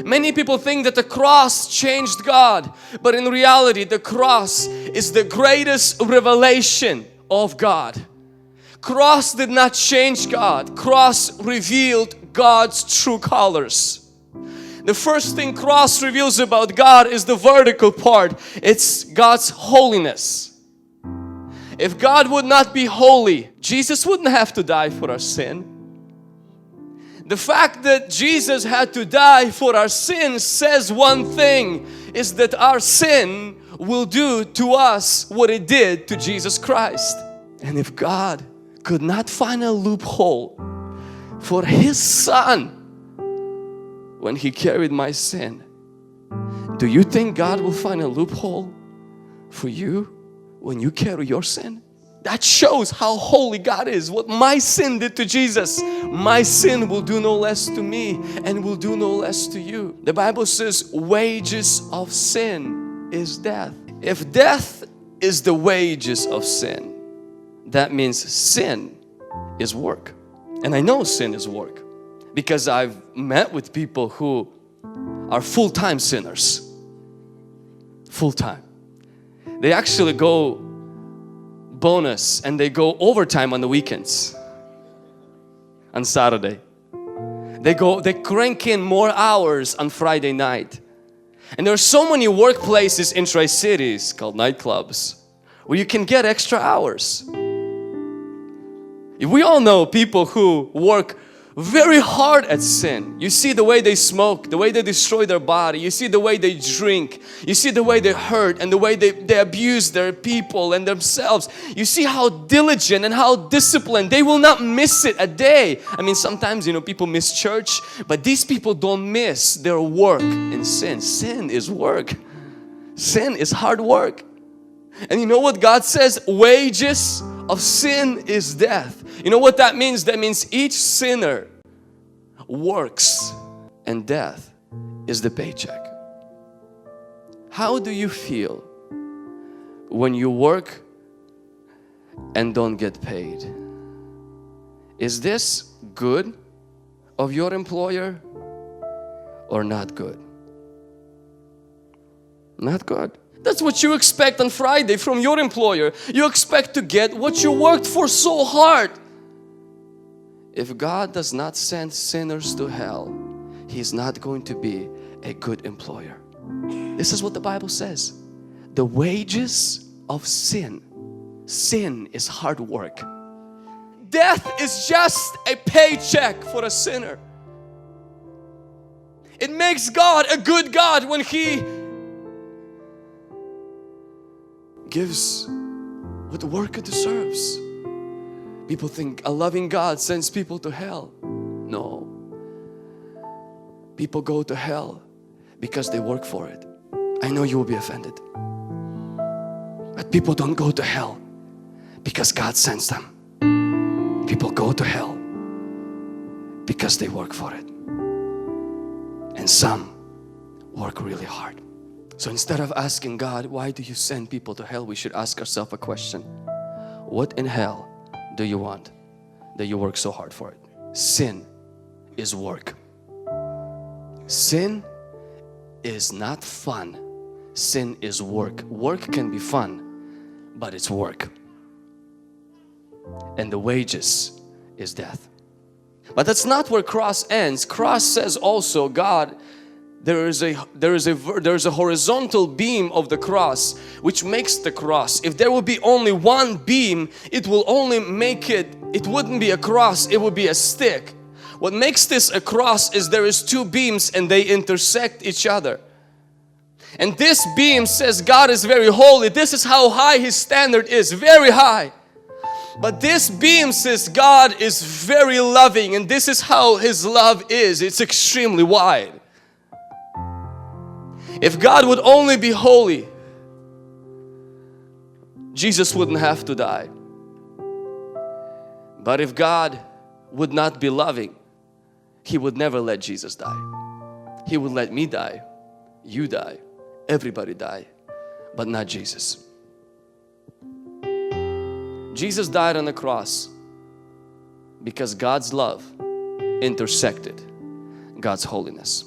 Many people think that the cross changed God, but in reality the cross is the greatest revelation of God. Cross did not change God. Cross revealed God's true colors. The first thing cross reveals about God is the vertical part. It's God's holiness. If God would not be holy, Jesus wouldn't have to die for our sin. The fact that Jesus had to die for our sins says one thing, is that our sin will do to us what it did to Jesus Christ. And if God could not find a loophole for His Son when He carried my sin, do you think God will find a loophole for you when you carry your sin? That shows how holy God is. What my sin did to Jesus, my sin will do no less to me and will do no less to you. The Bible says wages of sin is death. If death is the wages of sin, that means sin is work. And I know sin is work because I've met with people who are full-time sinners. Full-time. They actually go bonus and they go overtime on the weekends, on Saturday. They crank in more hours on Friday night. And there are so many workplaces in Tri-Cities called nightclubs where you can get extra hours. We all know people who work very hard at sin. You see the way they smoke, the way they destroy their body. You see the way they drink. You see the way they hurt and the way they abuse their people and themselves. You see how diligent and how disciplined. They will not miss it a day. I mean, sometimes, people miss church, but these people don't miss their work in sin. Sin is work. Sin is hard work. And you know what God says? Wages of sin is death. You know what that means? That means each sinner works and death is the paycheck. How do you feel when you work and don't get paid? Is this good of your employer or not good? Not good. That's what you expect on Friday from your employer. You expect to get what you worked for so hard. If God does not send sinners to hell, He's not going to be a good employer. This is what the Bible says. The wages of sin. Sin is hard work. Death is just a paycheck for a sinner. It makes God a good God when He gives what the worker deserves. People think a loving God sends people to hell. No. People go to hell because they work for it. I know you will be offended. But people don't go to hell because God sends them. People go to hell because they work for it. And some work really hard. So instead of asking God, why do you send people to hell? We should ask ourselves a question. What in hell do you want that you work so hard for it? Sin is work. Sin is not fun. Sin is work. Work can be fun, but it's work. And the wages is death. But that's not where cross ends. Cross says also, God, there is a horizontal beam of the cross which makes the cross. If there would be only one beam, it will only make it wouldn't be a cross, it would be a stick. What makes this a cross is there is two beams and they intersect each other. And this beam says God is very holy. This is how high His standard is, very high. But this beam says God is very loving, and this is how His love is. It's extremely wide. If God would only be holy, Jesus wouldn't have to die. But if God would not be loving, He would never let Jesus die. He would let me die, you die, everybody die, but not Jesus. Jesus died on the cross because God's love intersected God's holiness.